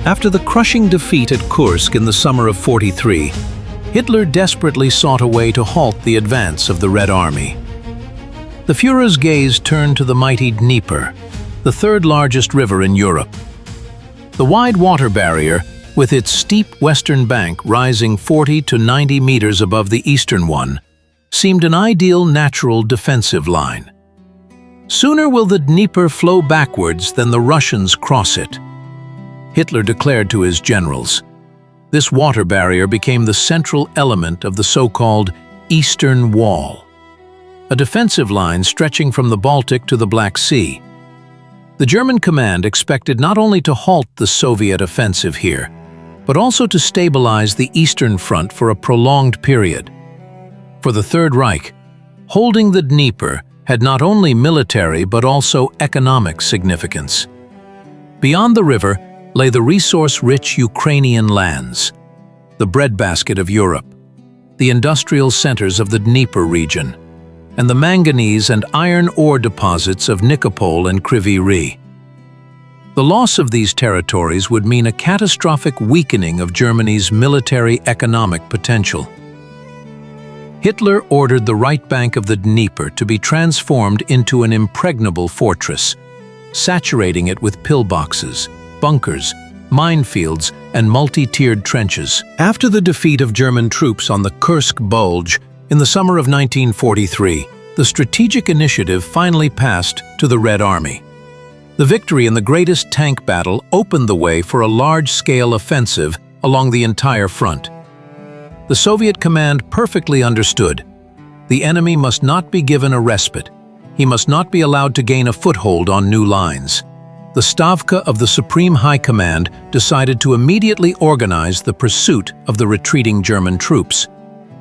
After the crushing defeat at Kursk in the summer of '43, Hitler desperately sought a way to halt the advance of the Red Army. The Führer's gaze turned to the mighty Dnieper, the third largest river in Europe. The wide water barrier, with its steep western bank rising 40 to 90 meters above the eastern one, seemed an ideal natural defensive line. Sooner will the Dnieper flow backwards than the Russians cross it, Hitler declared to his generals. This water barrier became the central element of the so-called Eastern Wall, a defensive line stretching from the Baltic to the Black Sea. The German command expected not only to halt the Soviet offensive here, but also to stabilize the Eastern Front for a prolonged period. For the Third Reich, holding the Dnieper had not only military but also economic significance. Beyond the river lay the resource-rich Ukrainian lands, the breadbasket of Europe, the industrial centers of the Dnieper region, and the manganese and iron ore deposits of Nikopol and Kryvyi Rih. The loss of these territories would mean a catastrophic weakening of Germany's military-economic potential. Hitler ordered the right bank of the Dnieper to be transformed into an impregnable fortress, saturating it with pillboxes, bunkers, minefields, and multi-tiered trenches. After the defeat of German troops on the Kursk Bulge in the summer of 1943, the strategic initiative finally passed to the Red Army. The victory in the greatest tank battle opened the way for a large-scale offensive along the entire front. The Soviet command perfectly understood. The enemy must not be given a respite. He must not be allowed to gain a foothold on new lines. The Stavka of the Supreme High Command decided to immediately organize the pursuit of the retreating German troops,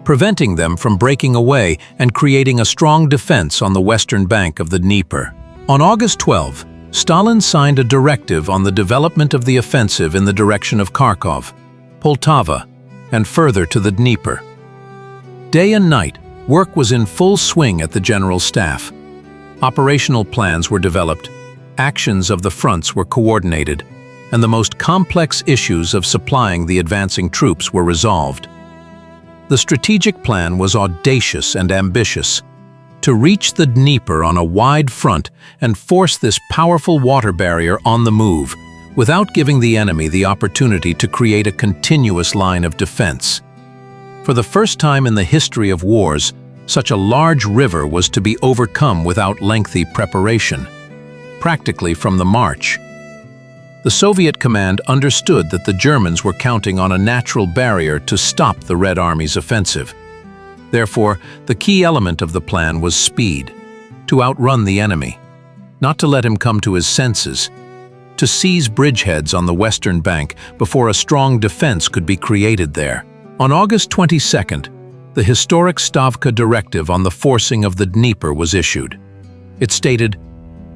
preventing them from breaking away and creating a strong defense on the western bank of the Dnieper. On August 12, Stalin signed a directive on the development of the offensive in the direction of Kharkov, Poltava, and further to the Dnieper. Day and night, work was in full swing at the General Staff. Operational plans were developed, actions of the fronts were coordinated, and the most complex issues of supplying the advancing troops were resolved. The strategic plan was audacious and ambitious: to reach the Dnieper on a wide front and force this powerful water barrier on the move, without giving the enemy the opportunity to create a continuous line of defense. For the first time in the history of wars, such a large river was to be overcome without lengthy preparation, practically from the march. The Soviet command understood that the Germans were counting on a natural barrier to stop the Red Army's offensive. Therefore, the key element of the plan was speed, to outrun the enemy, not to let him come to his senses, to seize bridgeheads on the western bank before a strong defense could be created there. On August 22nd, the historic Stavka directive on the forcing of the Dnieper was issued. It stated,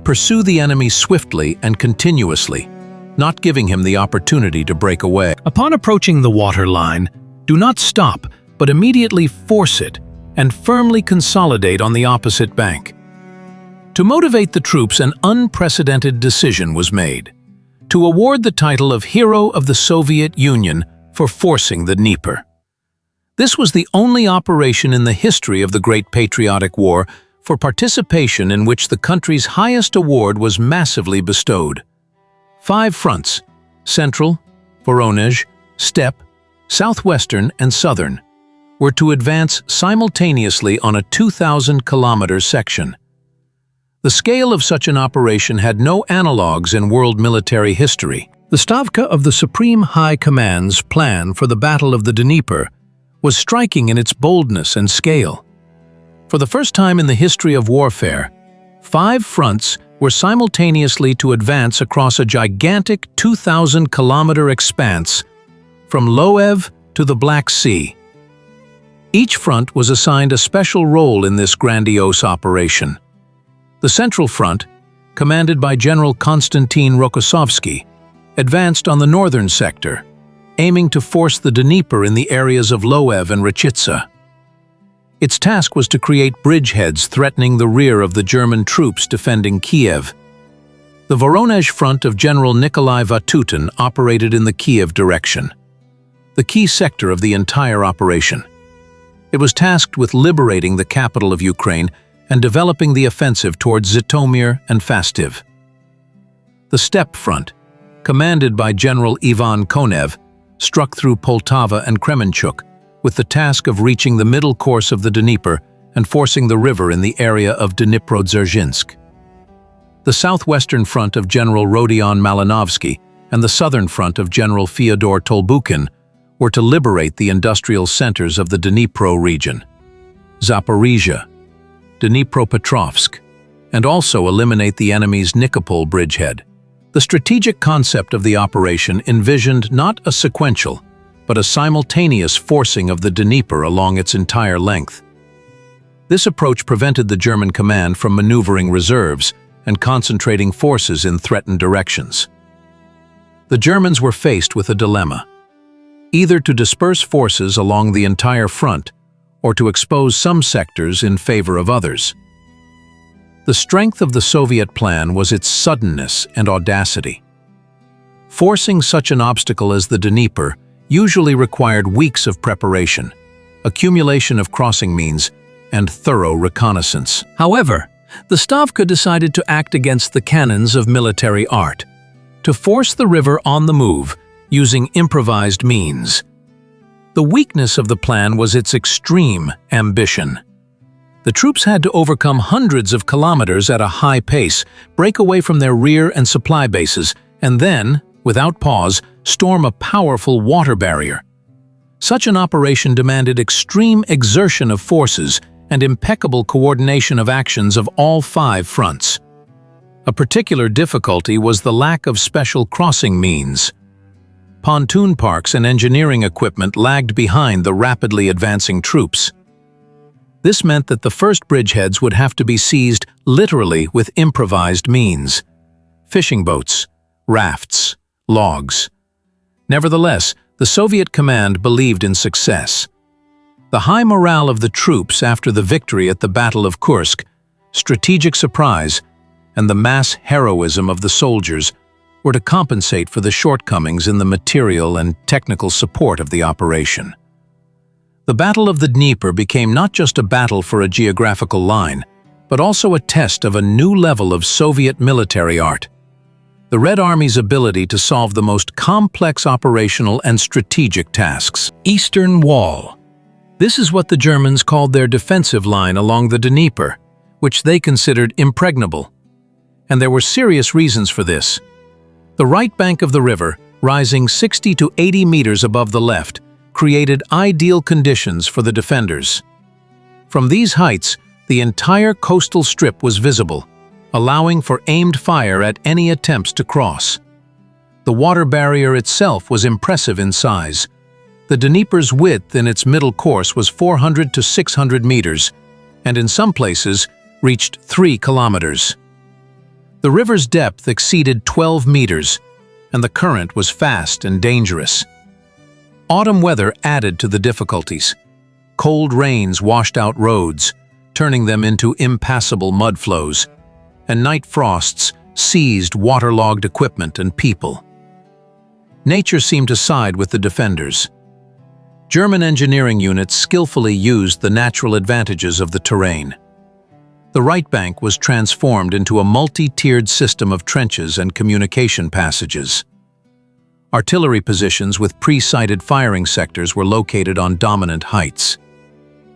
"Pursue the enemy swiftly and continuously, not giving him the opportunity to break away. Upon approaching the water line, do not stop, but immediately force it and firmly consolidate on the opposite bank." To motivate the troops, an unprecedented decision was made: to award the title of Hero of the Soviet Union for forcing the Dnieper. This was the only operation in the history of the Great Patriotic War for participation in which the country's highest award was massively bestowed. 5 fronts: Central, Voronezh, Steppe, Southwestern, and Southern, were to advance simultaneously on a 2,000-kilometer section. The scale of such an operation had no analogues in world military history. The Stavka of the Supreme High Command's plan for the Battle of the Dnieper was striking in its boldness and scale. For the first time in the history of warfare, 5 fronts were simultaneously to advance across a gigantic 2,000-kilometer expanse from Lwow to the Black Sea. Each front was assigned a special role in this grandiose operation. The Central Front, commanded by General Konstantin Rokossovsky, advanced on the northern sector, aiming to force the Dnieper in the areas of Lwow and Rachitsa. Its task was to create bridgeheads threatening the rear of the German troops defending Kyiv. The Voronezh front of General Nikolai Vatutin operated in the Kyiv direction, the key sector of the entire operation. It was tasked with liberating the capital of Ukraine and developing the offensive towards Zhytomyr and Fastiv. The Steppe front, commanded by General Ivan Konev, struck through Poltava and Kremenchuk with the task of reaching the middle course of the Dnieper and forcing the river in the area of Dnipro-Dzerzhinsk. The southwestern front of General Rodion Malinovsky and the southern front of General Fyodor Tolbukin were to liberate the industrial centers of the Dnipro region, Zaporizhia, Dnipropetrovsk, and also eliminate the enemy's Nikopol bridgehead. The strategic concept of the operation envisioned not a sequential, but a simultaneous forcing of the Dnieper along its entire length. This approach prevented the German command from maneuvering reserves and concentrating forces in threatened directions. The Germans were faced with a dilemma: either to disperse forces along the entire front or to expose some sectors in favor of others. The strength of the Soviet plan was its suddenness and audacity. Forcing such an obstacle as the Dnieper usually required weeks of preparation, accumulation of crossing means, and thorough reconnaissance. However, the Stavka decided to act against the canons of military art, to force the river on the move using improvised means. The weakness of the plan was its extreme ambition. The troops had to overcome hundreds of kilometers at a high pace, break away from their rear and supply bases, and then, without pause, storm a powerful water barrier. Such an operation demanded extreme exertion of forces and impeccable coordination of actions of all 5 fronts. A particular difficulty was the lack of special crossing means. Pontoon parks and engineering equipment lagged behind the rapidly advancing troops. This meant that the first bridgeheads would have to be seized literally with improvised means: fishing boats, rafts, logs. Nevertheless, the Soviet command believed in success. The high morale of the troops after the victory at the Battle of Kursk, strategic surprise, and the mass heroism of the soldiers were to compensate for the shortcomings in the material and technical support of the operation. The Battle of the Dnieper became not just a battle for a geographical line, but also a test of a new level of Soviet military art: the Red Army's ability to solve the most complex operational and strategic tasks. Eastern Wall. This is what the Germans called their defensive line along the Dnieper, which they considered impregnable. And there were serious reasons for this. The right bank of the river, rising 60 to 80 meters above the left, created ideal conditions for the defenders. From these heights, the entire coastal strip was visible, allowing for aimed fire at any attempts to cross. The water barrier itself was impressive in size. The Dnieper's width in its middle course was 400 to 600 meters, and in some places reached 3 kilometers. The river's depth exceeded 12 meters, and the current was fast and dangerous. Autumn weather added to the difficulties. Cold rains washed out roads, turning them into impassable mudflows, and night frosts seized waterlogged equipment and people. Nature seemed to side with the defenders. German engineering units skillfully used the natural advantages of the terrain. The right bank was transformed into a multi-tiered system of trenches and communication passages. Artillery positions with pre-sighted firing sectors were located on dominant heights.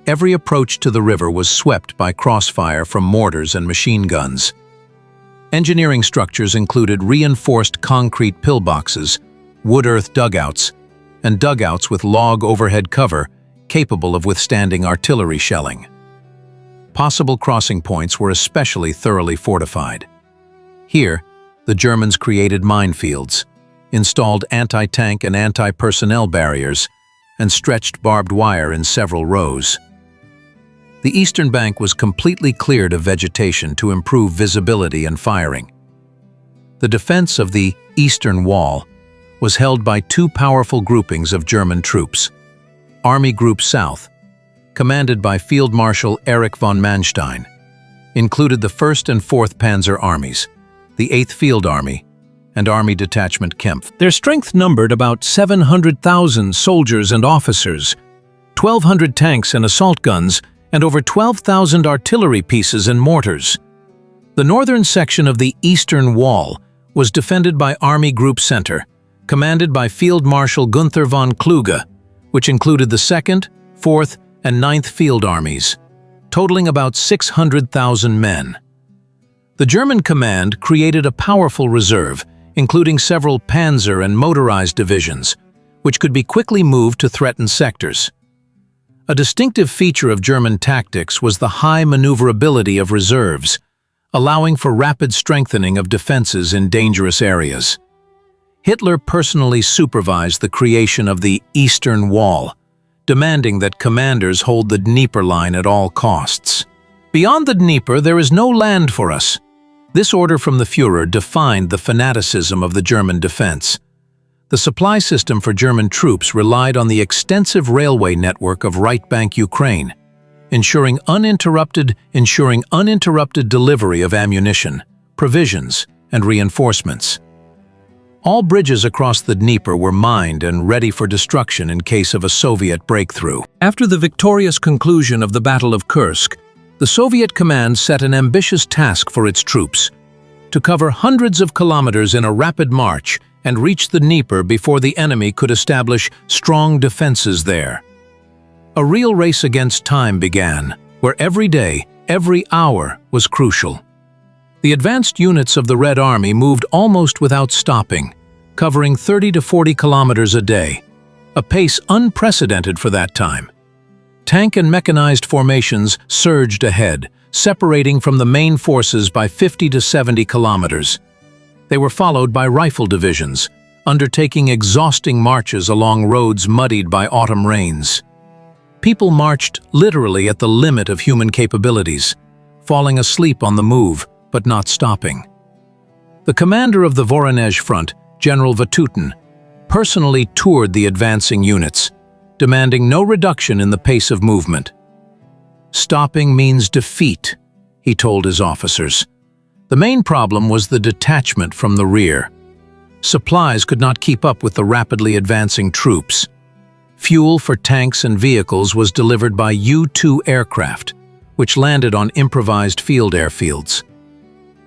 Every approach to the river was swept by crossfire from mortars and machine guns. Engineering structures included reinforced concrete pillboxes, wood-earth dugouts, and dugouts with log overhead cover capable of withstanding artillery shelling. Possible crossing points were especially thoroughly fortified. Here, the Germans created minefields, installed anti-tank and anti-personnel barriers, and stretched barbed wire in several rows. The eastern bank was completely cleared of vegetation to improve visibility and firing. The defense of the Eastern Wall was held by 2 powerful groupings of German troops: Army Group South, commanded by Field Marshal Erich von Manstein, included the 1st and 4th Panzer Armies, the 8th Field Army, and Army Detachment Kempf. Their strength numbered about 700,000 soldiers and officers, 1,200 tanks and assault guns, and over 12,000 artillery pieces and mortars. The northern section of the Eastern Wall was defended by Army Group Center, commanded by Field Marshal Gunther von Kluge, which included the 2nd, 4th, and 9th Field Armies, totaling about 600,000 men. The German command created a powerful reserve, including several panzer and motorized divisions, which could be quickly moved to threatened sectors. A distinctive feature of German tactics was the high maneuverability of reserves, allowing for rapid strengthening of defenses in dangerous areas. Hitler personally supervised the creation of the Eastern Wall, demanding that commanders hold the Dnieper line at all costs. Beyond the Dnieper, there is no land for us. This order from the Führer defined the fanaticism of the German defense. The supply system for German troops relied on the extensive railway network of right bank Ukraine, ensuring uninterrupted delivery of ammunition, provisions, and reinforcements. All bridges across the Dnieper were mined and ready for destruction in case of a Soviet breakthrough. After the victorious conclusion of the Battle of Kursk, the Soviet command set an ambitious task for its troops: to cover hundreds of kilometers in a rapid march and reach the Dnieper before the enemy could establish strong defenses there. A real race against time began, where every day, every hour was crucial. The advanced units of the Red Army moved almost without stopping, covering 30 to 40 kilometers a day, a pace unprecedented for that time. Tank and mechanized formations surged ahead, separating from the main forces by 50 to 70 kilometers. They were followed by rifle divisions, undertaking exhausting marches along roads muddied by autumn rains. People marched literally at the limit of human capabilities, falling asleep on the move, but not stopping. The commander of the Voronezh front, General Vatutin, personally toured the advancing units, demanding no reduction in the pace of movement. "Stopping means defeat," he told his officers. The main problem was the detachment from the rear. Supplies could not keep up with the rapidly advancing troops. Fuel for tanks and vehicles was delivered by U-2 aircraft, which landed on improvised field airfields.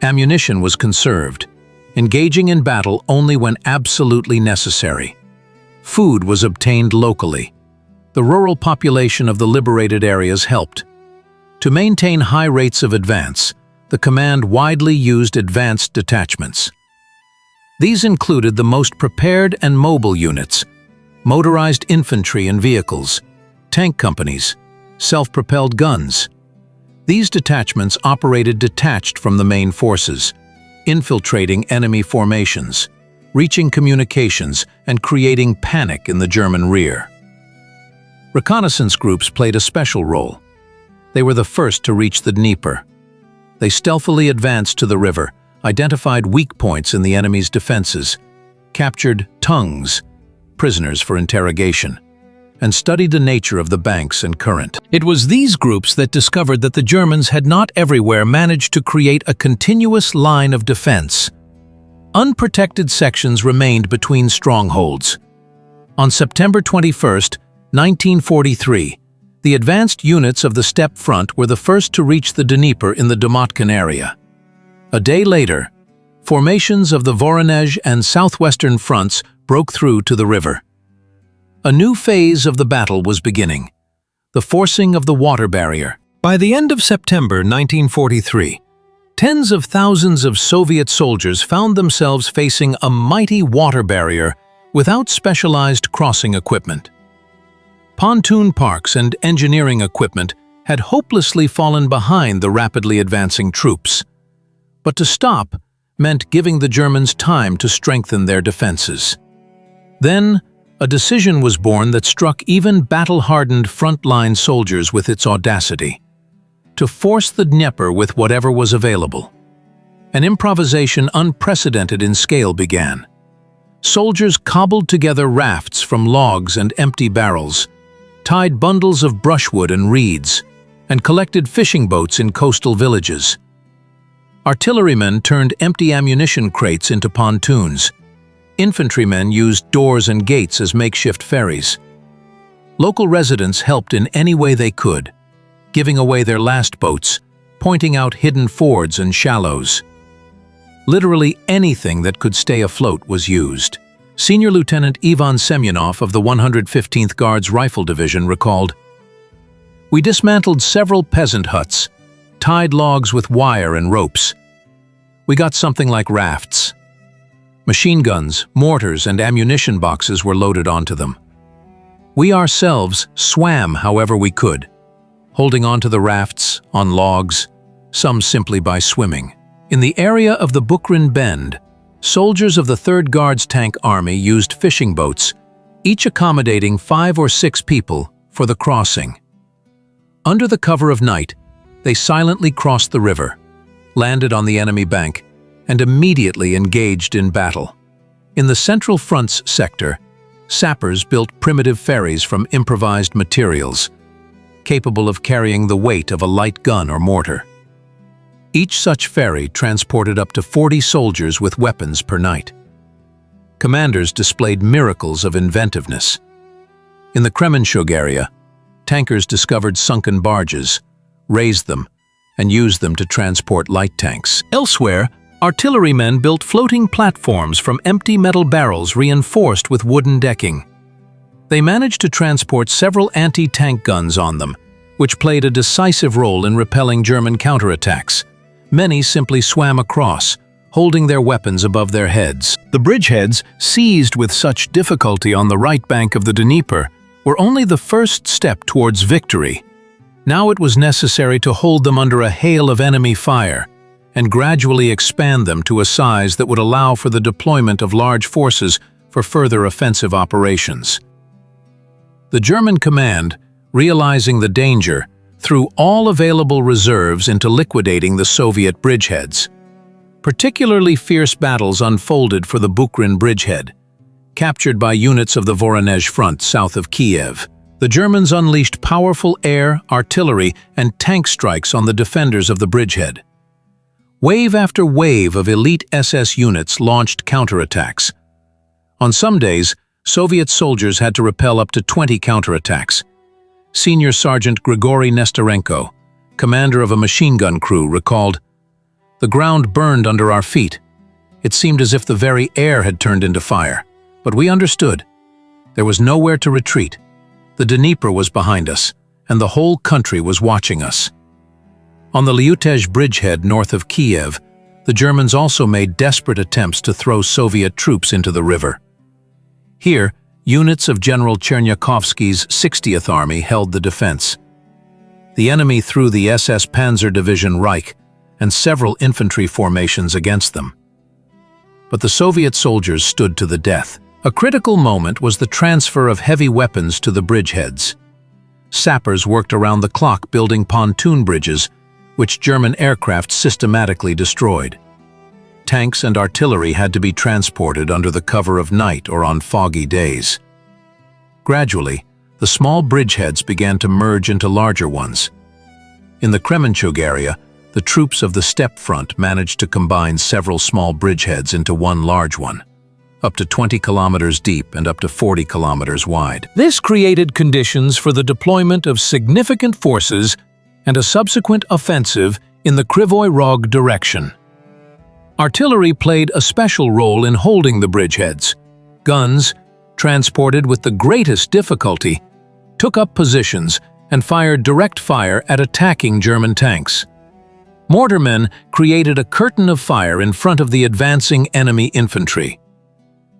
Ammunition was conserved, engaging in battle only when absolutely necessary. Food was obtained locally. The rural population of the liberated areas helped. To maintain high rates of advance, the command widely used advanced detachments. These included the most prepared and mobile units, motorized infantry and vehicles, tank companies, self-propelled guns. These detachments operated detached from the main forces, infiltrating enemy formations, reaching communications, and creating panic in the German rear. Reconnaissance groups played a special role. They were the first to reach the Dnieper. They stealthily advanced to the river, identified weak points in the enemy's defenses, captured tongues, prisoners for interrogation, and studied the nature of the banks and current. It was these groups that discovered that the Germans had not everywhere managed to create a continuous line of defense. Unprotected sections remained between strongholds. On September 21, 1943, the advanced units of the Steppe Front were the first to reach the Dnieper in the Domotkin area. A day later, formations of the Voronezh and southwestern fronts broke through to the river. A new phase of the battle was beginning, the forcing of the water barrier. By the end of September 1943, tens of thousands of Soviet soldiers found themselves facing a mighty water barrier without specialized crossing equipment. Pontoon parks and engineering equipment had hopelessly fallen behind the rapidly advancing troops. But to stop meant giving the Germans time to strengthen their defenses. Then, a decision was born that struck even battle-hardened frontline soldiers with its audacity: to force the Dnieper with whatever was available. An improvisation unprecedented in scale began. Soldiers cobbled together rafts from logs and empty barrels, tied bundles of brushwood and reeds, and collected fishing boats in coastal villages. Artillerymen turned empty ammunition crates into pontoons. Infantrymen used doors and gates as makeshift ferries. Local residents helped in any way they could, giving away their last boats, pointing out hidden fords and shallows. Literally anything that could stay afloat was used. Senior Lieutenant Ivan Semyonov of the 115th Guards Rifle Division recalled, "We dismantled several peasant huts, tied logs with wire and ropes. We got something like rafts. Machine guns, mortars, and ammunition boxes were loaded onto them. We ourselves swam however we could, holding onto the rafts, on logs, some simply by swimming. In the area of the Bukhrin Bend, soldiers of the 3rd Guards Tank Army used fishing boats, each accommodating 5 or 6 people for the crossing. Under the cover of night, they silently crossed the river, landed on the enemy bank, and immediately engaged in battle. In the Central Front's sector, sappers built primitive ferries from improvised materials, capable of carrying the weight of a light gun or mortar. Each such ferry transported up to 40 soldiers with weapons per night. Commanders displayed miracles of inventiveness. In the Kremenchug area, tankers discovered sunken barges, raised them, and used them to transport light tanks. Elsewhere, artillerymen built floating platforms from empty metal barrels reinforced with wooden decking. They managed to transport several anti-tank guns on them, which played a decisive role in repelling German counterattacks. Many simply swam across, holding their weapons above their heads. The bridgeheads, seized with such difficulty on the right bank of the Dnieper, were only the first step towards victory. Now it was necessary to hold them under a hail of enemy fire and gradually expand them to a size that would allow for the deployment of large forces for further offensive operations. The German command, realizing the danger, threw all available reserves into liquidating the Soviet bridgeheads. Particularly fierce battles unfolded for the Bukhrin bridgehead, captured by units of the Voronezh front south of Kyiv. The Germans unleashed powerful air, artillery, and tank strikes on the defenders of the bridgehead. Wave after wave of elite SS units launched counterattacks. On some days, Soviet soldiers had to repel up to 20 counterattacks. Senior Sergeant Grigory Nestorenko, commander of a machine gun crew, recalled, "The ground burned under our feet. It seemed as if the very air had turned into fire. But we understood. There was nowhere to retreat. The Dnieper was behind us, and the whole country was watching us." On the Lyutezh bridgehead north of Kyiv, the Germans also made desperate attempts to throw Soviet troops into the river. Here, units of General Chernyakovsky's 60th Army held the defense. The enemy threw the SS Panzer Division Reich and several infantry formations against them. But the Soviet soldiers stood to the death. A critical moment was the transfer of heavy weapons to the bridgeheads. Sappers worked around the clock building pontoon bridges, which German aircraft systematically destroyed. Tanks and artillery had to be transported under the cover of night or on foggy days. Gradually, the small bridgeheads began to merge into larger ones. In the Kremenchug area, the troops of the steppe front managed to combine several small bridgeheads into one large one, up to 20 kilometers deep and up to 40 kilometers wide. This created conditions for the deployment of significant forces and a subsequent offensive in the Kryvyi Rog direction. Artillery played a special role in holding the bridgeheads. Guns, transported with the greatest difficulty, took up positions and fired direct fire at attacking German tanks. Mortarmen created a curtain of fire in front of the advancing enemy infantry.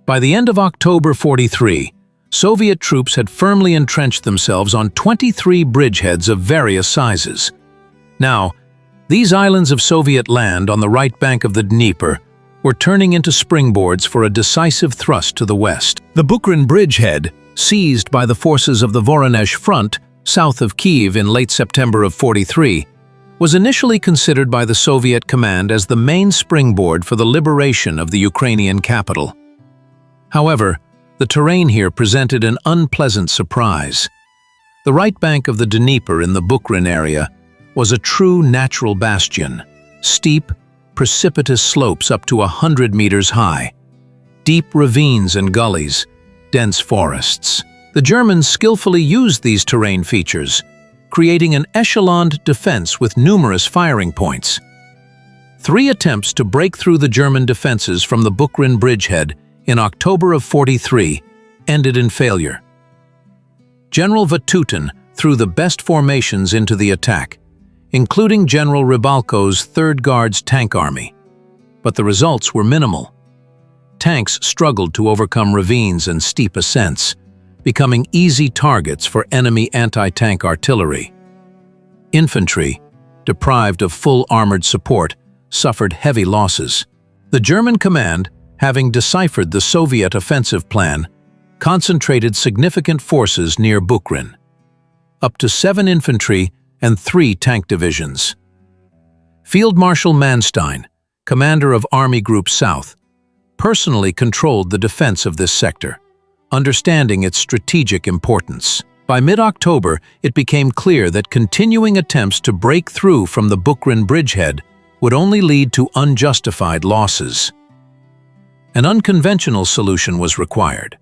By the end of October 43, Soviet troops had firmly entrenched themselves on 23 bridgeheads of various sizes. Now, these islands of Soviet land on the right bank of the Dnieper were turning into springboards for a decisive thrust to the west. The Bukhrin bridgehead, seized by the forces of the Voronezh front south of Kyiv in late September of 43, was initially considered by the Soviet command as the main springboard for the liberation of the Ukrainian capital. However, the terrain here presented an unpleasant surprise. The right bank of the Dnieper in the Bukhrin area was a true natural bastion, steep, precipitous slopes up to 100 meters high, deep ravines and gullies, dense forests. The Germans skillfully used these terrain features, creating an echeloned defense with numerous firing points. 3 attempts to break through the German defenses from the Buchrin bridgehead in October of 43 ended in failure. General Vatutin threw the best formations into the attack, including General Rybalko's 3rd Guards Tank Army. But the results were minimal. Tanks struggled to overcome ravines and steep ascents, becoming easy targets for enemy anti-tank artillery. Infantry, deprived of full armored support, suffered heavy losses. The German command, having deciphered the Soviet offensive plan, concentrated significant forces near Buchrin. Up to 7 infantry and 3 tank divisions. Field Marshal Manstein, commander of Army Group South, personally controlled the defense of this sector, understanding its strategic importance. By mid-October, it became clear that continuing attempts to break through from the Buchrin bridgehead would only lead to unjustified losses. An unconventional solution was required.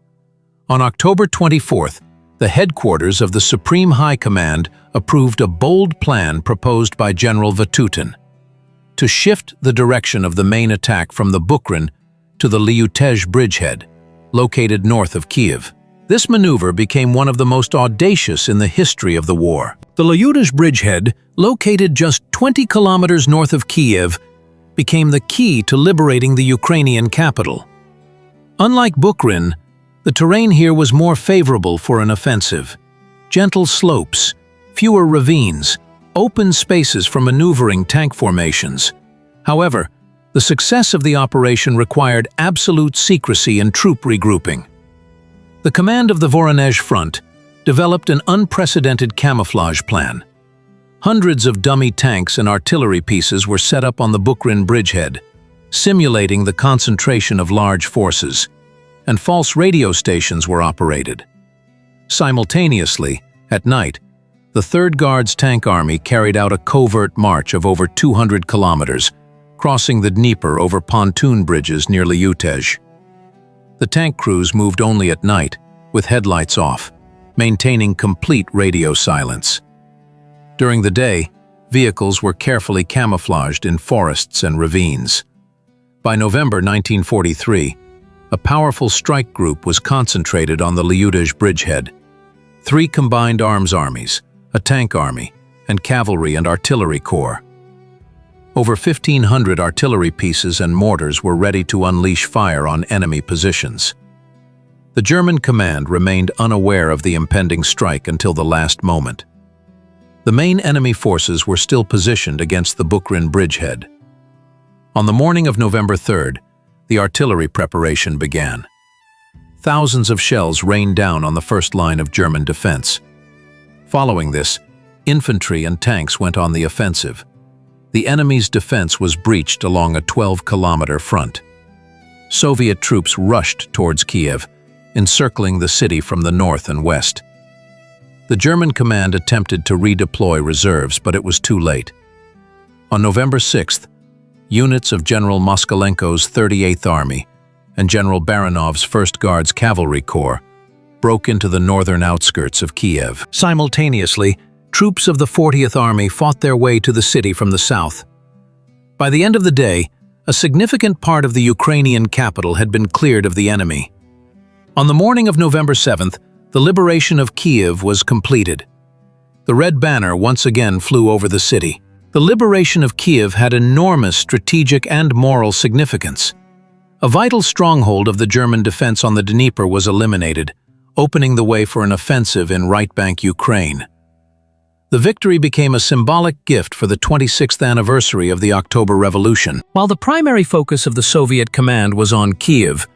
On October 24th, the headquarters of the Supreme High Command approved a bold plan proposed by General Vatutin to shift the direction of the main attack from the Buchrin to the Lyutezh bridgehead, located north of Kyiv. This maneuver became one of the most audacious in the history of the war. The Lyutezh bridgehead, located just 20 kilometers north of Kyiv, became the key to liberating the Ukrainian capital. Unlike Buchrin, the terrain here was more favorable for an offensive. Gentle slopes, fewer ravines, open spaces for maneuvering tank formations. However, the success of the operation required absolute secrecy and troop regrouping. The command of the Voronezh front developed an unprecedented camouflage plan. Hundreds of dummy tanks and artillery pieces were set up on the Buchrin bridgehead, simulating the concentration of large forces, and false radio stations were operated. Simultaneously, at night, the 3rd Guards Tank Army carried out a covert march of over 200 kilometers, crossing the Dnieper over pontoon bridges near Lyutezh. The tank crews moved only at night, with headlights off, maintaining complete radio silence. During the day, vehicles were carefully camouflaged in forests and ravines. By November 1943, a powerful strike group was concentrated on the Lyutezh bridgehead. 3 combined arms armies, a tank army, and cavalry and artillery corps. Over 1,500 artillery pieces and mortars were ready to unleash fire on enemy positions. The German command remained unaware of the impending strike until the last moment. The main enemy forces were still positioned against the Buchrin bridgehead. On the morning of November 3rd, the artillery preparation began. Thousands of shells rained down on the first line of German defense. Following this, infantry and tanks went on the offensive. The enemy's defense was breached along a 12-kilometer front. Soviet troops rushed towards Kyiv, encircling the city from the north and west. The German command attempted to redeploy reserves, but it was too late. On November 6th, units of General Moskalenko's 38th Army and General Baranov's 1st Guards Cavalry Corps broke into the northern outskirts of Kyiv. Simultaneously, troops of the 40th Army fought their way to the city from the south. By the end of the day, a significant part of the Ukrainian capital had been cleared of the enemy. On the morning of November 7th, the liberation of Kyiv was completed. The red banner once again flew over the city. The liberation of Kyiv had enormous strategic and moral significance. A vital stronghold of the German defense on the Dnieper was eliminated, opening the way for an offensive in right-bank Ukraine. The victory became a symbolic gift for the 26th anniversary of the October Revolution. While the primary focus of the Soviet command was on Kyiv,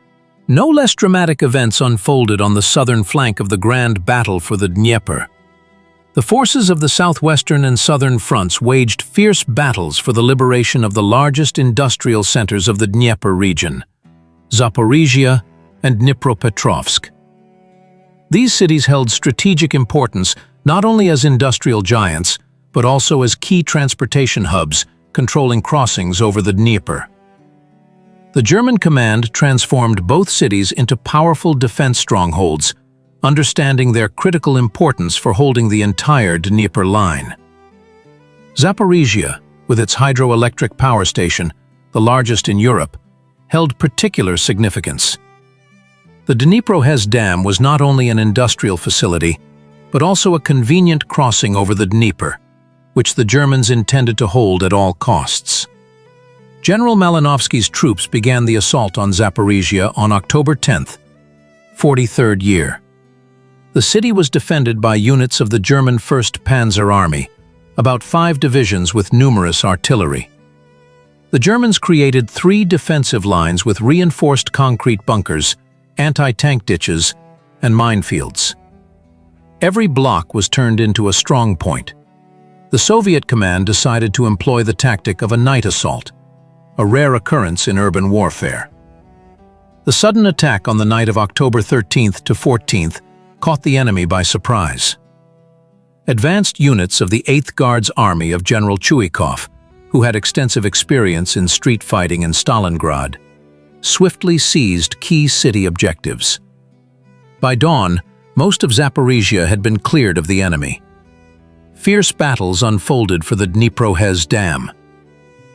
no less dramatic events unfolded on the southern flank of the grand battle for the Dnieper. The forces of the southwestern and southern fronts waged fierce battles for the liberation of the largest industrial centers of the Dnieper region, Zaporizhia and Dnipropetrovsk. These cities held strategic importance not only as industrial giants, but also as key transportation hubs, controlling crossings over the Dnieper. The German command transformed both cities into powerful defense strongholds, understanding their critical importance for holding the entire Dnieper line. Zaporizhia, with its hydroelectric power station, the largest in Europe, held particular significance. The Dnieper Dam was not only an industrial facility, but also a convenient crossing over the Dnieper, which the Germans intended to hold at all costs. General Malinovsky's troops began the assault on Zaporizhia on October 10th, 43rd year. The city was defended by units of the German 1st Panzer Army, about 5 divisions with numerous artillery. The Germans created 3 defensive lines with reinforced concrete bunkers, anti-tank ditches, and minefields. Every block was turned into a strong point. The Soviet command decided to employ the tactic of a night assault, a rare occurrence in urban warfare. The sudden attack on the night of October 13th to 14th caught the enemy by surprise. Advanced units of the 8th Guards Army of General Chuikov, who had extensive experience in street fighting in Stalingrad, swiftly seized key city objectives. By dawn, most of Zaporizhia had been cleared of the enemy. Fierce battles unfolded for the Dnieper Dam.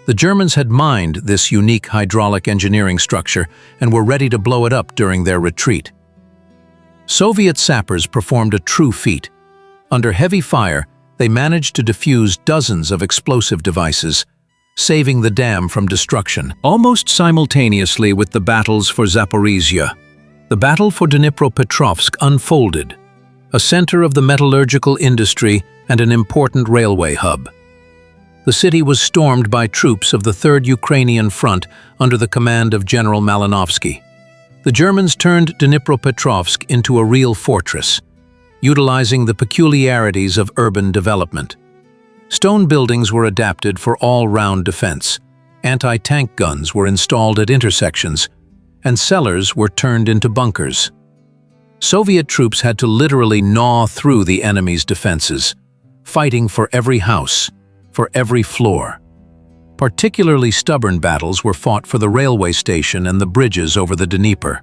The Germans had mined this unique hydraulic engineering structure and were ready to blow it up during their retreat. Soviet sappers performed a true feat. Under heavy fire, they managed to defuse dozens of explosive devices, saving the dam from destruction. Almost simultaneously with the battles for Zaporizhia, the battle for Dnipropetrovsk unfolded, a center of the metallurgical industry and an important railway hub. The city was stormed by troops of the 3rd Ukrainian Front under the command of General Malinovsky. The Germans turned Dnipropetrovsk into a real fortress, utilizing the peculiarities of urban development. Stone buildings were adapted for all-round defense, anti-tank guns were installed at intersections, and cellars were turned into bunkers. Soviet troops had to literally gnaw through the enemy's defenses, fighting for every house, for every floor. Particularly stubborn battles were fought for the railway station and the bridges over the Dnieper.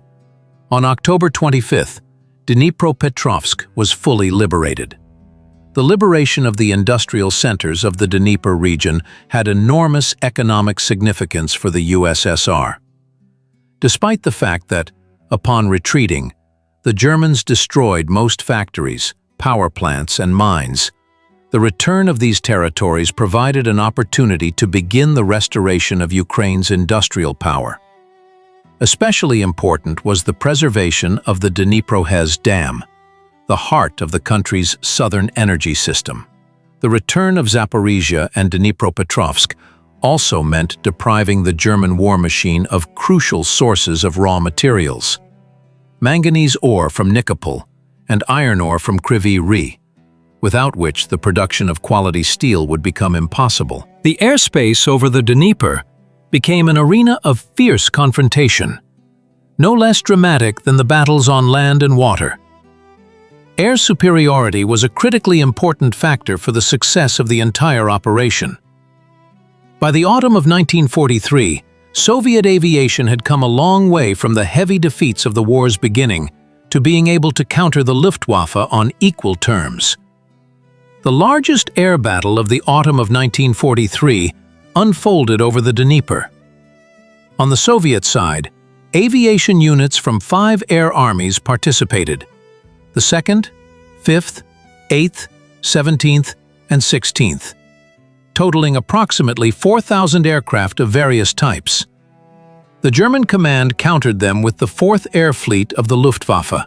On October 25th, Dnipropetrovsk was fully liberated. The liberation of the industrial centers of the Dnieper region had enormous economic significance for the USSR. Despite the fact that, upon retreating, the Germans destroyed most factories, power plants, and mines, the return of these territories provided an opportunity to begin the restoration of Ukraine's industrial power. Especially important was the preservation of the Dnieper Dam, the heart of the country's southern energy system. The return of Zaporizhia and Dnipropetrovsk also meant depriving the German war machine of crucial sources of raw materials: manganese ore from Nikopol and iron ore from Kryvyi Rih, without which the production of quality steel would become impossible. The airspace over the Dnieper became an arena of fierce confrontation, no less dramatic than the battles on land and water. Air superiority was a critically important factor for the success of the entire operation. By the autumn of 1943, Soviet aviation had come a long way from the heavy defeats of the war's beginning to being able to counter the Luftwaffe on equal terms. The largest air battle of the autumn of 1943 unfolded over the Dnieper. On the Soviet side, aviation units from 5 air armies participated: the 2nd, 5th, 8th, 17th, and 16th, totaling approximately 4,000 aircraft of various types. The German command countered them with the 4th Air Fleet of the Luftwaffe,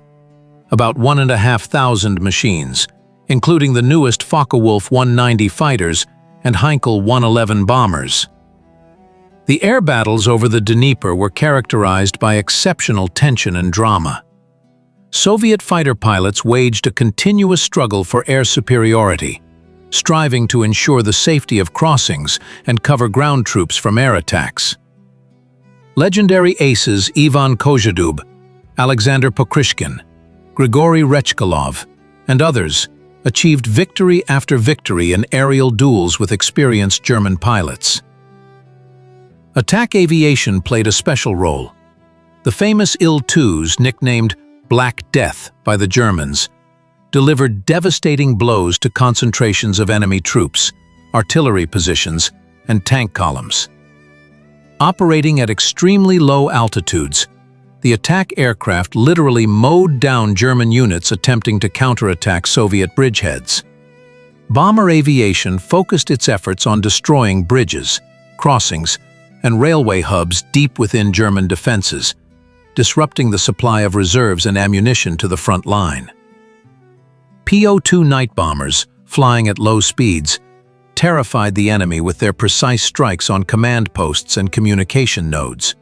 about 1,500 machines, including the newest Focke-Wulf 190 fighters and Heinkel 111 bombers. The air battles over the Dnieper were characterized by exceptional tension and drama. Soviet fighter pilots waged a continuous struggle for air superiority, striving to ensure the safety of crossings and cover ground troops from air attacks. Legendary aces Ivan Kozhedub, Alexander Pokrishkin, Grigory Rechkalov, and others achieved victory after victory in aerial duels with experienced German pilots. Attack aviation played a special role. The famous Il-2s, nicknamed Black Death by the Germans, delivered devastating blows to concentrations of enemy troops, artillery positions, and tank columns. Operating at extremely low altitudes, the attack aircraft literally mowed down German units attempting to counterattack Soviet bridgeheads. Bomber aviation focused its efforts on destroying bridges, crossings, and railway hubs deep within German defenses, disrupting the supply of reserves and ammunition to the front line. Po-2 night bombers, flying at low speeds, terrified the enemy with their precise strikes on command posts and communication nodes.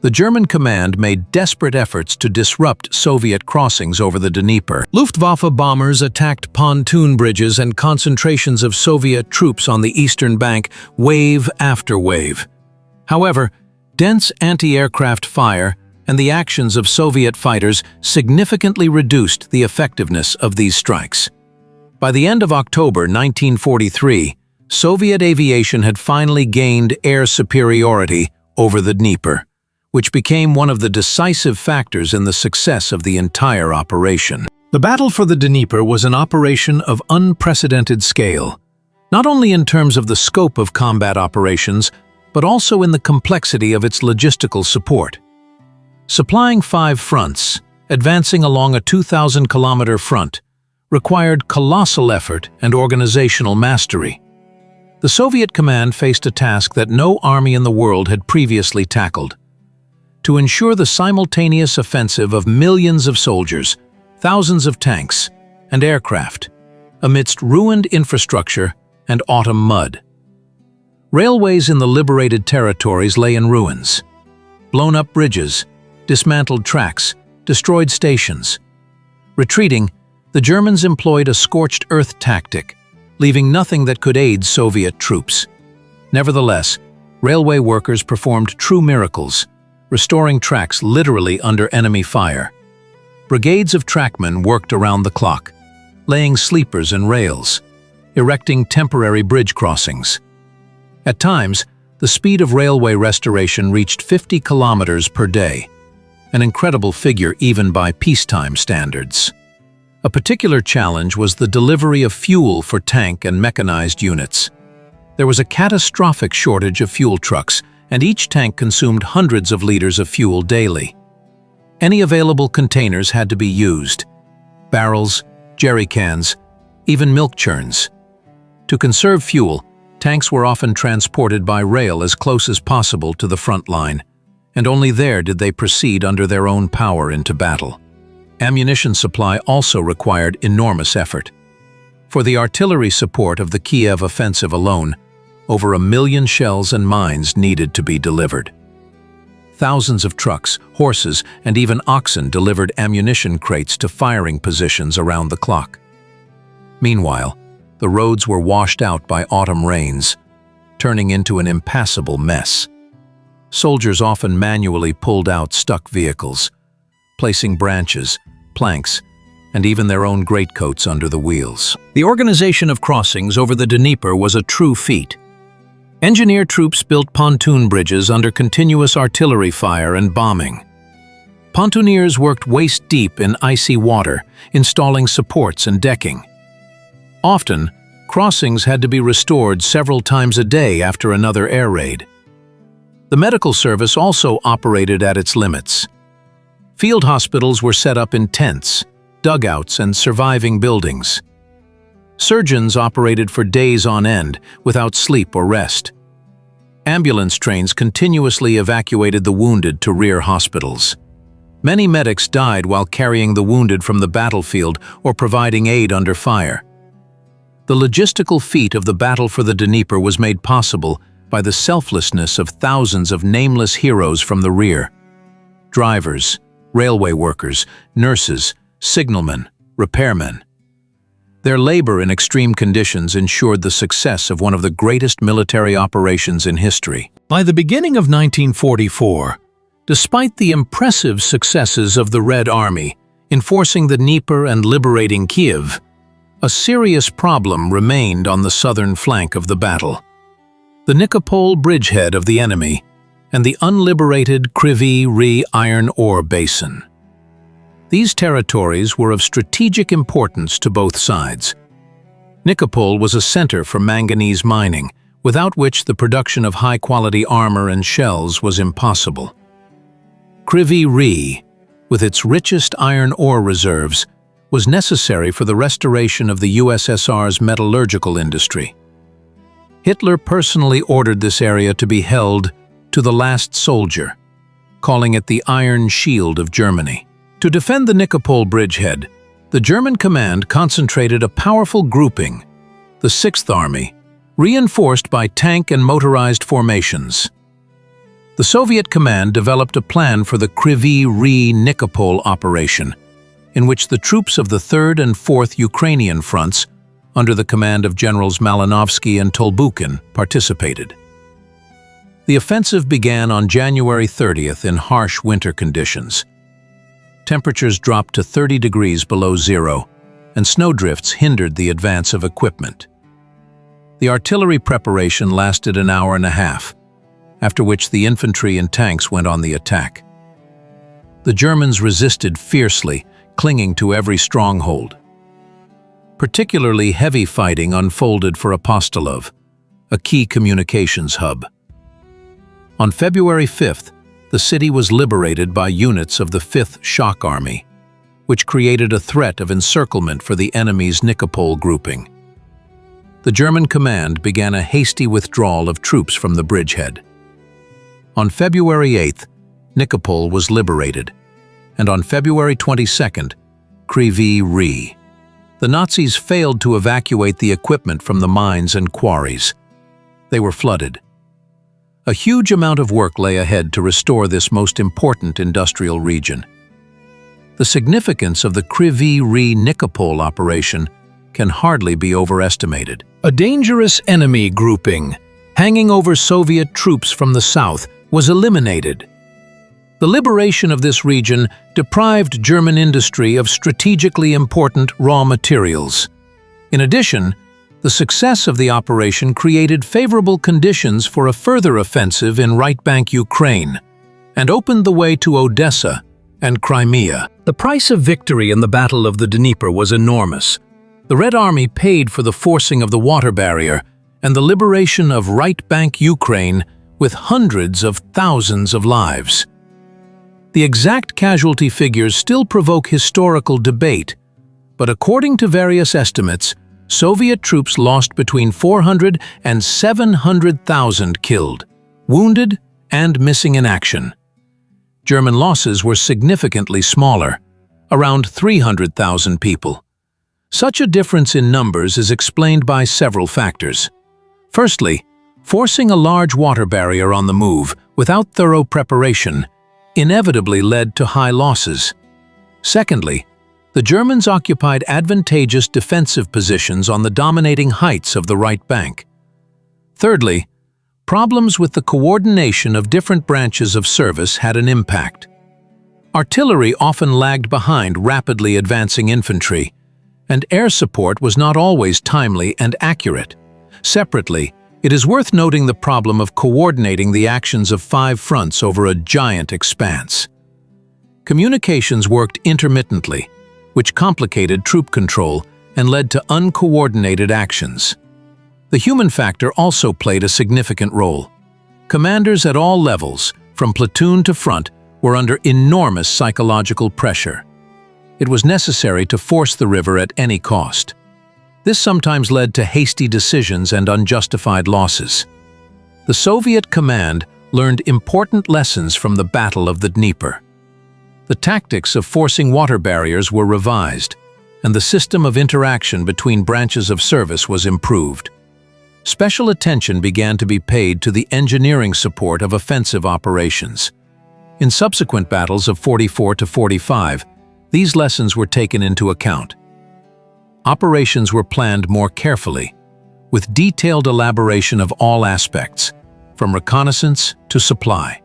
The German command made desperate efforts to disrupt Soviet crossings over the Dnieper. Luftwaffe bombers attacked pontoon bridges and concentrations of Soviet troops on the eastern bank, wave after wave. However, dense anti-aircraft fire and the actions of Soviet fighters significantly reduced the effectiveness of these strikes. By the end of October 1943, Soviet aviation had finally gained air superiority over the Dnieper, which became one of the decisive factors in the success of the entire operation. The battle for the Dnieper was an operation of unprecedented scale, not only in terms of the scope of combat operations, but also in the complexity of its logistical support. Supplying 5 fronts, advancing along a 2,000-kilometer front, required colossal effort and organizational mastery. The Soviet command faced a task that no army in the world had previously tackled: to ensure the simultaneous offensive of millions of soldiers, thousands of tanks, and aircraft, amidst ruined infrastructure and autumn mud. Railways in the liberated territories lay in ruins. Blown-up bridges, dismantled tracks, destroyed stations. Retreating, the Germans employed a scorched earth tactic, leaving nothing that could aid Soviet troops. Nevertheless, railway workers performed true miracles, restoring tracks literally under enemy fire. Brigades of trackmen worked around the clock, laying sleepers and rails, erecting temporary bridge crossings. At times, the speed of railway restoration reached 50 kilometers per day, an incredible figure even by peacetime standards. A particular challenge was the delivery of fuel for tank and mechanized units. There was a catastrophic shortage of fuel trucks, and each tank consumed hundreds of liters of fuel daily. Any available containers had to be used: barrels, jerry cans, even milk churns. To conserve fuel, tanks were often transported by rail as close as possible to the front line, and only there did they proceed under their own power into battle. Ammunition supply also required enormous effort. For the artillery support of the Kyiv offensive alone, over 1 million shells and mines needed to be delivered. Thousands of trucks, horses, and even oxen delivered ammunition crates to firing positions around the clock. Meanwhile, the roads were washed out by autumn rains, turning into an impassable mess. Soldiers often manually pulled out stuck vehicles, placing branches, planks, and even their own greatcoats under the wheels. The organization of crossings over the Dnieper was a true feat. Engineer troops built pontoon bridges under continuous artillery fire and bombing. Pontooniers worked waist-deep in icy water, installing supports and decking. Often, crossings had to be restored several times a day after another air raid. The medical service also operated at its limits. Field hospitals were set up in tents, dugouts, and surviving buildings. Surgeons operated for days on end, without sleep or rest. Ambulance trains continuously evacuated the wounded to rear hospitals. Many medics died while carrying the wounded from the battlefield or providing aid under fire. The logistical feat of the battle for the Dnieper was made possible by the selflessness of thousands of nameless heroes from the rear. Drivers, railway workers, nurses, signalmen, repairmen. Their labor in extreme conditions ensured the success of one of the greatest military operations in history. By the beginning of 1944, despite the impressive successes of the Red Army in forcing the Dnieper and liberating Kyiv, a serious problem remained on the southern flank of the battle. the Nikopol bridgehead of the enemy, and the unliberated Kyiv Re iron ore basin. These territories were of strategic importance to both sides. Nikopol was a center for manganese mining, without which the production of high-quality armor and shells was impossible. Kyiv Re, with its richest iron ore reserves, was necessary for the restoration of the USSR's metallurgical industry. Hitler personally ordered this area to be held to the last soldier, calling it the Iron Shield of Germany. To defend the Nikopol bridgehead, the German command concentrated a powerful grouping, the Sixth Army, reinforced by tank and motorized formations. The Soviet command developed a plan for the Kyiv Re Nikopol operation, in which the troops of the 3rd and 4th Ukrainian fronts, under the command of Generals Malinovsky and Tolbukin, participated. The offensive began on January 30th in harsh winter conditions. Temperatures dropped to 30 degrees below zero, and snowdrifts hindered the advance of equipment. The artillery preparation lasted an hour and a half, after which the infantry and tanks went on the attack. The Germans resisted fiercely, clinging to every stronghold. Particularly heavy fighting unfolded for Apostolov, a key communications hub. On February 5th, the city was liberated by units of the 5th Shock Army, which created a threat of encirclement for the enemy's Nikopol grouping. The German command began a hasty withdrawal of troops from the bridgehead. On February 8th, Nikopol was liberated, and on February 22nd, Kyiv Re. The Nazis failed to evacuate the equipment from the mines and quarries. They were flooded. A huge amount of work lay ahead to restore this most important industrial region. The significance of the Kyiv Re Nikopol operation can hardly be overestimated. A dangerous enemy grouping, hanging over Soviet troops from the south, was eliminated. The liberation of this region deprived German industry of strategically important raw materials. In addition, the success of the operation created favorable conditions for a further offensive in right bank Ukraine and opened the way to Odessa and Crimea. The price of victory in the Battle of the Dnieper was enormous. The Red Army paid for the forcing of the water barrier and the liberation of right bank Ukraine with hundreds of thousands of lives. The exact casualty figures still provoke historical debate, but according to various estimates, Soviet troops lost between 400 and 700,000 killed, wounded, and missing in action. German losses were significantly smaller, around 300,000 people. Such a difference in numbers is explained by several factors. Firstly, forcing a large water barrier on the move without thorough preparation inevitably led to high losses. Secondly, the Germans occupied advantageous defensive positions on the dominating heights of the right bank. Thirdly, problems with the coordination of different branches of service had an impact. Artillery often lagged behind rapidly advancing infantry, and air support was not always timely and accurate. Separately, it is worth noting the problem of coordinating the actions of 5 fronts over a giant expanse. Communications worked intermittently, which complicated troop control and led to uncoordinated actions. The human factor also played a significant role. Commanders at all levels, from platoon to front, were under enormous psychological pressure. It was necessary to force the river at any cost. This sometimes led to hasty decisions and unjustified losses. The Soviet command learned important lessons from the Battle of the Dnieper. The tactics of forcing water barriers were revised, and the system of interaction between branches of service was improved. Special attention began to be paid to the engineering support of offensive operations. In subsequent battles of 44 to 45, these lessons were taken into account. Operations were planned more carefully, with detailed elaboration of all aspects, from reconnaissance to supply.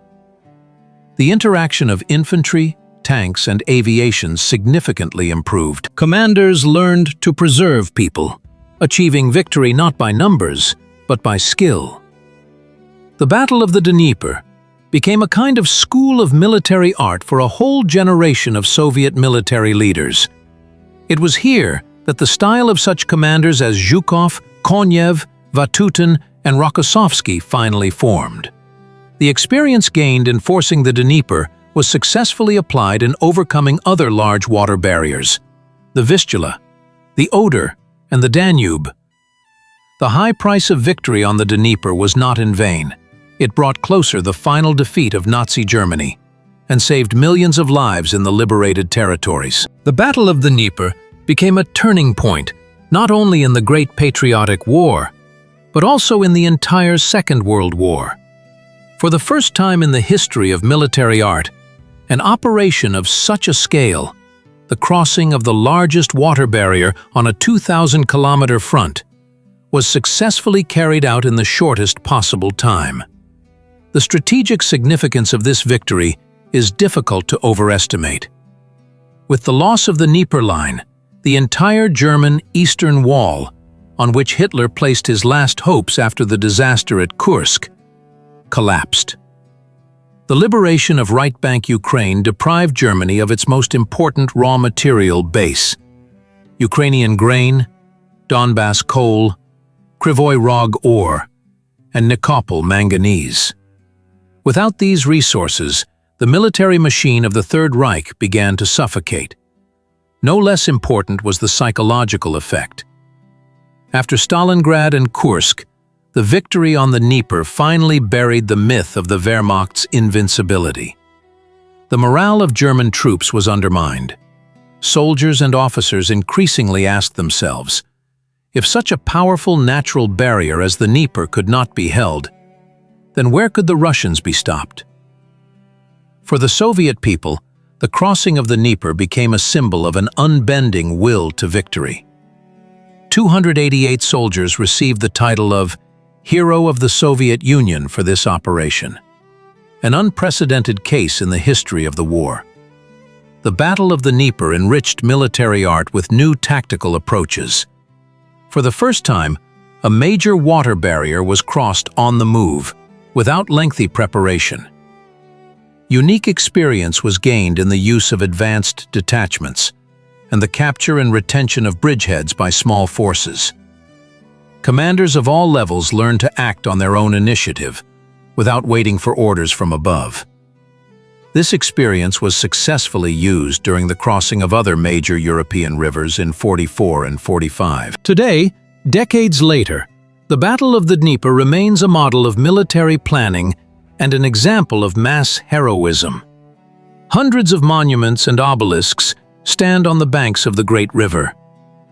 The interaction of infantry, tanks, and aviation significantly improved. Commanders learned to preserve people, achieving victory not by numbers, but by skill. The Battle of the Dnieper became a kind of school of military art for a whole generation of Soviet military leaders. It was here that the style of such commanders as Zhukov, Konev, Vatutin, and Rokossovsky finally formed. The experience gained in forcing the Dnieper was successfully applied in overcoming other large water barriers, the Vistula, the Oder, and the Danube. The high price of victory on the Dnieper was not in vain. It brought closer the final defeat of Nazi Germany and saved millions of lives in the liberated territories. The Battle of the Dnieper became a turning point, not only in the Great Patriotic War, but also in the entire Second World War. For the first time in the history of military art, an operation of such a scale, the crossing of the largest water barrier on a 2,000-kilometer front, was successfully carried out in the shortest possible time. The strategic significance of this victory is difficult to overestimate. With the loss of the Dnieper Line, the entire German Eastern Wall, on which Hitler placed his last hopes after the disaster at Kursk, collapsed. The liberation of right bank Ukraine deprived Germany of its most important raw material base: Ukrainian grain, Donbass coal, Krivoy Rog ore, and Nikopol manganese. Without these resources, the military machine of the Third Reich began to suffocate. No less important was the psychological effect. After Stalingrad and Kursk, the victory on the Dnieper finally buried the myth of the Wehrmacht's invincibility. The morale of German troops was undermined. Soldiers and officers increasingly asked themselves, if such a powerful natural barrier as the Dnieper could not be held, then where could the Russians be stopped? For the Soviet people, the crossing of the Dnieper became a symbol of an unbending will to victory. 288 soldiers received the title of Hero of the Soviet Union for this operation, an unprecedented case in the history of the war. The Battle of the Dnieper enriched military art with new tactical approaches. For the first time, a major water barrier was crossed on the move, without lengthy preparation. Unique experience was gained in the use of advanced detachments and the capture and retention of bridgeheads by small forces. Commanders of all levels learned to act on their own initiative, without waiting for orders from above. This experience was successfully used during the crossing of other major European rivers in 44 and 45. Today, decades later, the Battle of the Dnieper remains a model of military planning and an example of mass heroism. Hundreds of monuments and obelisks stand on the banks of the great river,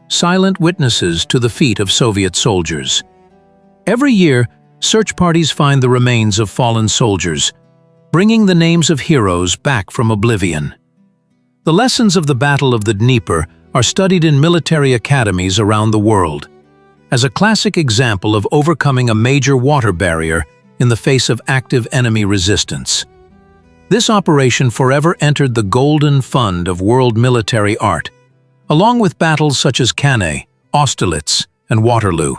silent witnesses to the feat of Soviet soldiers. Every year, search parties find the remains of fallen soldiers, bringing the names of heroes back from oblivion. The lessons of the Battle of the Dnieper are studied in military academies around the world, as a classic example of overcoming a major water barrier in the face of active enemy resistance. This operation forever entered the golden fund of world military art, along with battles such as Cannae, Austerlitz, and Waterloo.